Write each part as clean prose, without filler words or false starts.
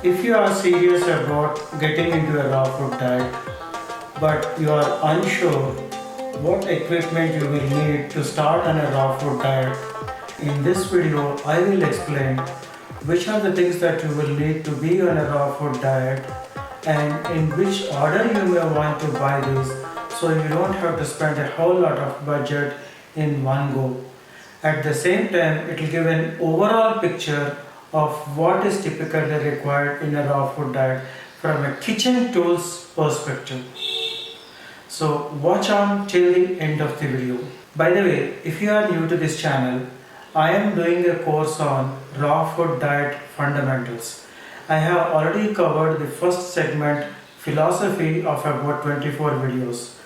If you are serious about getting into a raw food diet, but you are unsure what equipment you will need to start on a raw food diet, in this video I will explain which are the things that you will need to be on a raw food diet and in which order you may want to buy these so you don't have to spend a whole lot of budget in one go. At the same time, it will give an overall picture of what is typically required in a raw food diet from a kitchen tools perspective. So watch on till the end of the video. By the way, if you are new to this channel, I am doing a course on raw food diet fundamentals. I have already covered the first segment, philosophy, of about 24 videos.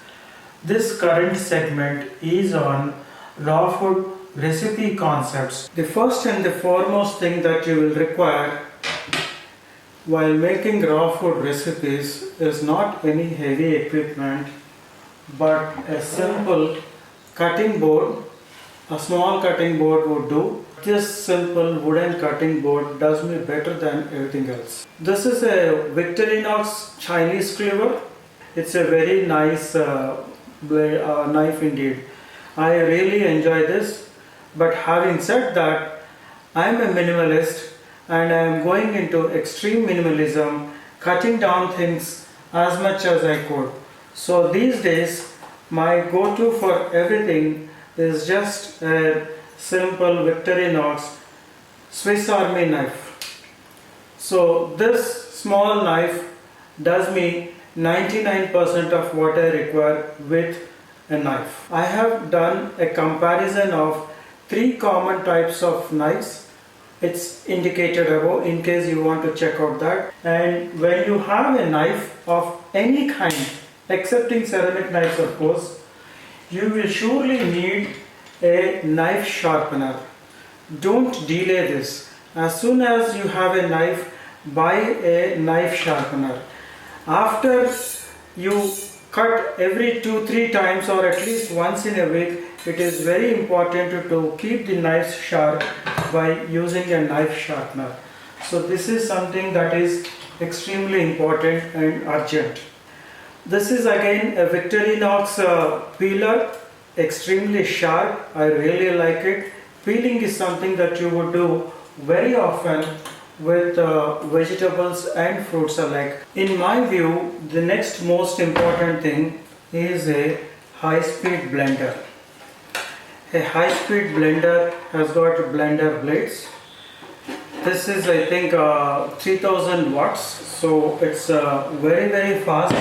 This current segment is on raw food recipe concepts. The first and the foremost thing that you will require while making raw food recipes is not any heavy equipment but a simple cutting board. A small cutting board would do. This simple wooden cutting board does me better than everything else. This is a Victorinox Chinese cleaver. It's a very nice knife indeed. I really enjoy this. But having said that, I am a minimalist and I am going into extreme minimalism, cutting down things as much as I could. So these days, my go-to for everything is just a simple Victorinox Swiss Army knife. So this small knife does me 99% of what I require with a knife. I have done a comparison of three common types of knives. It's indicated above in case you want to check out that. And when you have a knife of any kind, excepting ceramic knives of course, you will surely need a knife sharpener. Don't delay this. As soon as you have a knife, buy a knife sharpener. After you cut every 2-3 times or at least once in a week, it is very important to keep the knives sharp by using a knife sharpener. So this is something that is extremely important and urgent. This is again a Victorinox peeler, extremely sharp. I really like it. Peeling is something that you would do very often with vegetables and fruits alike. In my view, the next most important thing is a high-speed blender. A high-speed blender has got blender blades. This is I think 3000 watts, so it's very fast.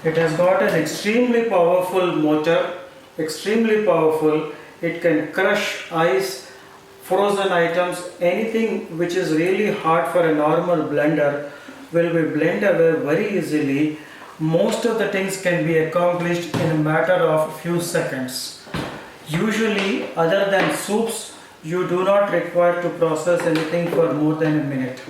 It has got an extremely powerful motor, extremely powerful. It can crush ice, frozen items, anything which is really hard for a normal blender will be blended away very easily. Most of the things can be accomplished in a matter of a few seconds. Usually, other than soups, you do not require to process anything for more than a minute.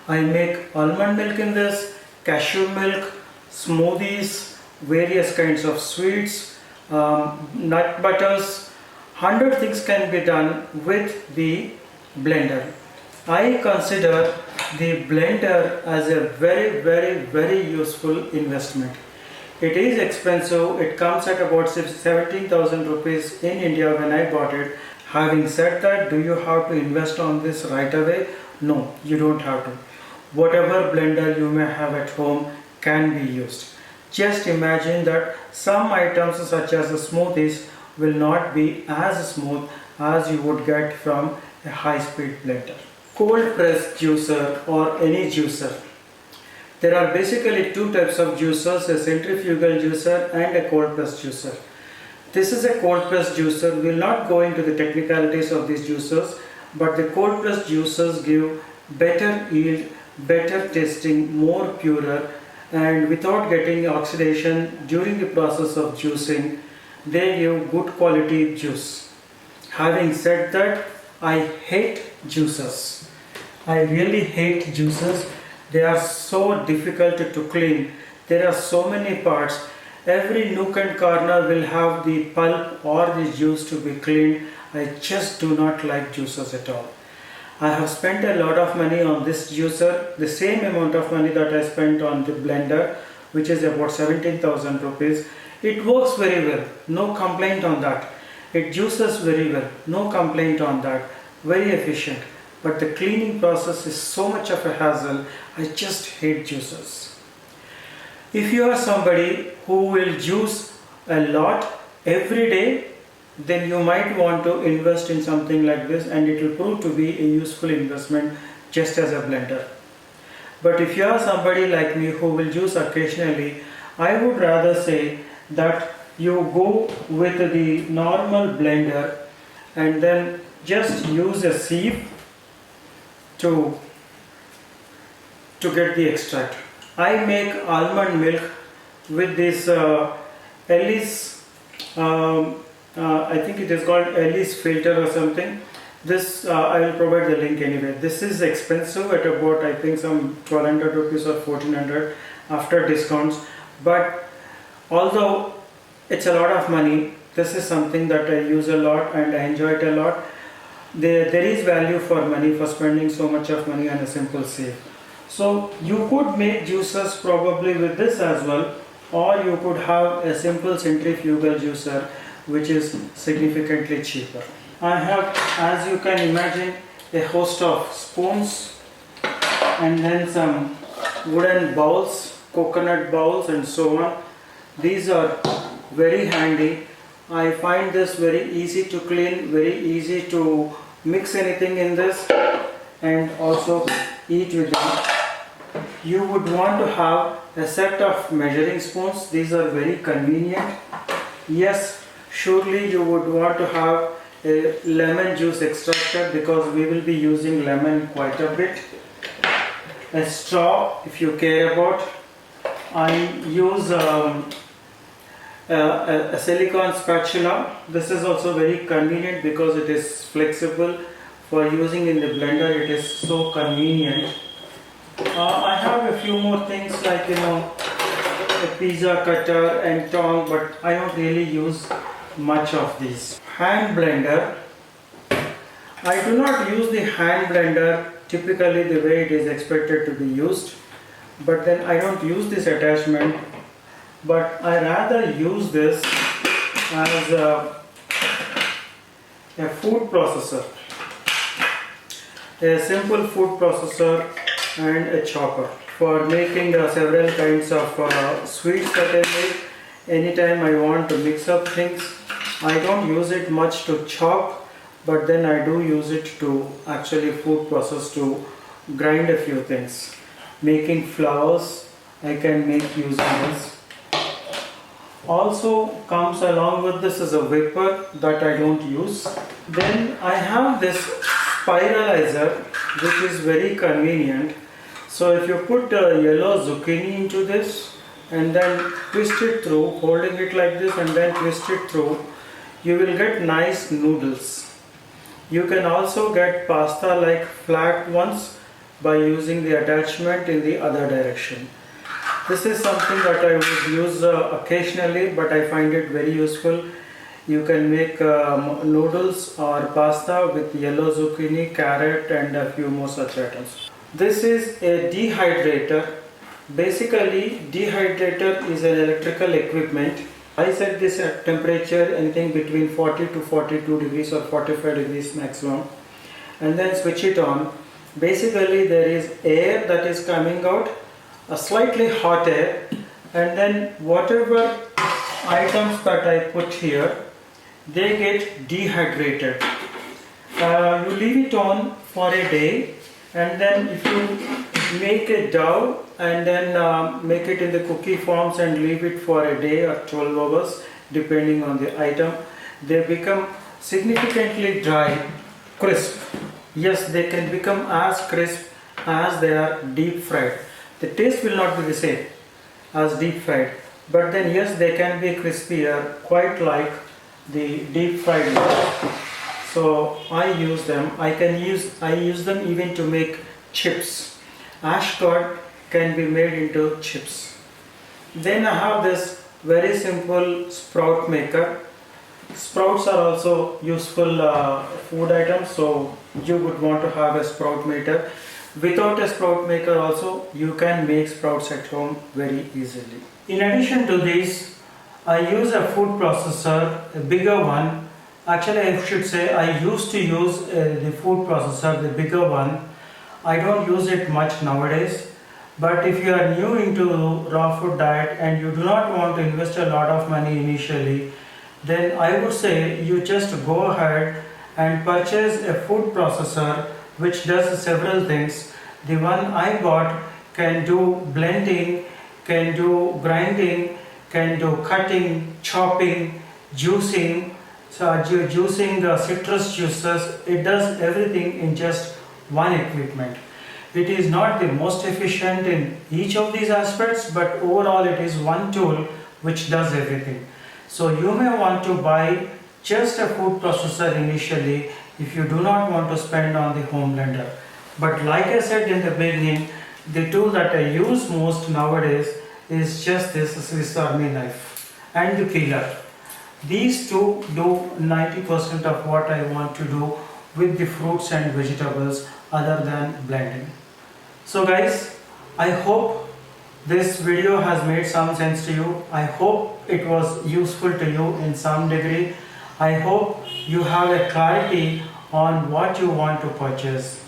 I make almond milk in this, cashew milk, smoothies, various kinds of sweets, nut butters. 100 things can be done with the blender. I consider the blender as a very useful investment. It is expensive. It comes at about 17,000 rupees in India when I bought it. Having said that, do you have to invest on this right away? No, you don't have to. Whatever blender you may have at home can be used. Just imagine that some items such as the smoothies will not be as smooth as you would get from a high-speed blender. Cold press juicer or any juicer. There are basically two types of juicers, a centrifugal juicer and a cold press juicer. This is a cold press juicer. We will not go into the technicalities of these juicers, but the cold press juicers give better yield, better tasting, more purer, and without getting oxidation during the process of juicing, they give good quality juice. Having said that, I hate juicers. I really hate juicers. They are so difficult to clean. There are so many parts. Every nook and corner will have the pulp or the juice to be cleaned. I just do not like juicers at all. I have spent a lot of money on this juicer, the same amount of money that I spent on the blender, which is about 17,000 rupees. It works very well, no complaint on that. It juices very well, no complaint on that, very efficient. But the cleaning process is so much of a hassle, I just hate juicers. If you are somebody who will juice a lot every day, then you might want to invest in something like this, and it will prove to be a useful investment just as a blender. But if you are somebody like me who will juice occasionally, I would rather say that you go with the normal blender and then just use a sieve to get the extract. I make almond milk with this Ellis, I think it is called Ellis filter or something. This I will provide the link anyway. This is expensive at about, I think, some 1200 rupees or 1400 after discounts. But although it's a lot of money, this is something that I use a lot and I enjoy it a lot. There is value for money, for spending so much of money on a simple sieve. So you could make juices probably with this as well, or you could have a simple centrifugal juicer which is significantly cheaper. I have, as you can imagine, a host of spoons and then some wooden bowls, coconut bowls and so on. These are very handy. I find this very easy to clean, very easy to mix anything in this and also eat with them. You would want to have a set of measuring spoons. These are very convenient. Yes, surely you would want to have a lemon juice extractor because we will be using lemon quite a bit. A straw if you care about. I use a silicone spatula. This is also very convenient because it is flexible for using in the blender. It is so convenient. I have a few more things like a pizza cutter and tong, but I don't really use much of these. Hand blender. I do not use the hand blender typically the way it is expected to be used, but then I don't use this attachment, but I rather use this as a food processor, a simple food processor and a chopper for making several kinds of sweets that I make. Anytime I want to mix up things, I don't use it much to chop, but then I do use it to actually food process, to grind a few things. Making flours, I can make using this. Also comes along with this is a whipper that I don't use. Then I have this spiralizer which is very convenient. So if you put yellow zucchini into this and then twist it through, holding it like this and then twist it through, you will get nice noodles. You can also get pasta like flat ones by using the attachment in the other direction. This is something that I would use occasionally, but I find it very useful. You can make noodles or pasta with yellow zucchini, carrot and a few more such items. This is a dehydrator. Basically, dehydrator is an electrical equipment. I set this at temperature anything between 40 to 42 degrees or 45 degrees maximum, and then switch it on. Basically, there is air that is coming out, a slightly hot air, and then whatever items that I put here, they get dehydrated. You leave it on for a day, and then if you make a dough and then make it in the cookie forms and leave it for a day or 12 hours depending on the item, they become significantly dry, crisp. Yes, they can become as crisp as they are deep fried. The taste will not be the same as deep fried, but then yes, they can be crispier, quite like the deep fried ones. So I use them. I use them even to make chips. Ashcod can be made into chips. Then I have this very simple sprout maker. Sprouts are also useful food items, so you would want to have a sprout maker. Without a sprout maker also, you can make sprouts at home very easily. In addition to this, I use a food processor, a bigger one. Actually, I should say I used to use the food processor, the bigger one. I don't use it much nowadays. But if you are new into raw food diet and you do not want to invest a lot of money initially, then I would say you just go ahead and purchase a food processor which does several things. The one I bought can do blending, can do grinding, can do cutting, chopping, juicing, juicing citrus juices. It does everything in just one equipment. It is not the most efficient in each of these aspects, but overall it is one tool which does everything. So you may want to buy just a food processor initially if you do not want to spend on the home blender. But like I said in the beginning, the tool that I use most nowadays is just this Swiss Army knife and the peeler. These two do 90% of what I want to do with the fruits and vegetables other than blending. So guys, I hope this video has made some sense to you. I hope it was useful to you in some degree. I hope you have a clarity on what you want to purchase.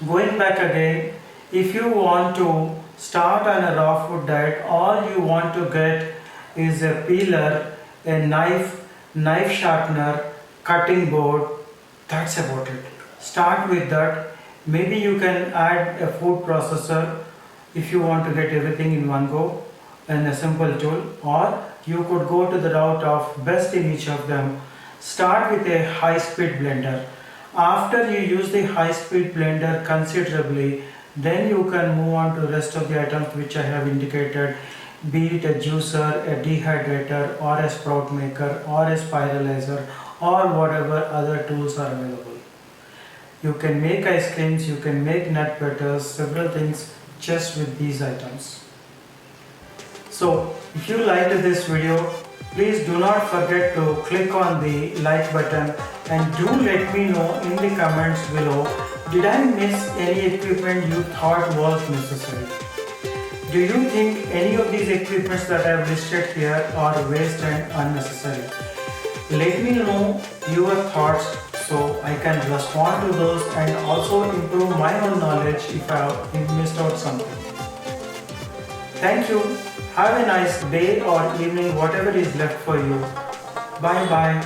Going back again, if you want to start on a raw food diet, all you want to get is a peeler, a knife sharpener, cutting board. That's about it. Start with that. Maybe you can add a food processor if you want to get everything in one go and a simple tool, or you could go to the route of best in each of them. Start with a high-speed blender. After you use the high-speed blender considerably, then you can move on to the rest of the items which I have indicated, be it a juicer, a dehydrator, or a sprout maker, or a spiralizer, or whatever other tools are available. You can make ice creams, you can make nut butters, several things just with these items. So if you liked this video, please do not forget to click on the like button and do let me know in the comments below, did I miss any equipment you thought was necessary? Do you think any of these equipments that I have listed here are waste and unnecessary? Let me know your thoughts so I can respond to those and also improve my own knowledge if I have missed out something. Thank you. Have a nice day or evening, whatever is left for you. Bye bye.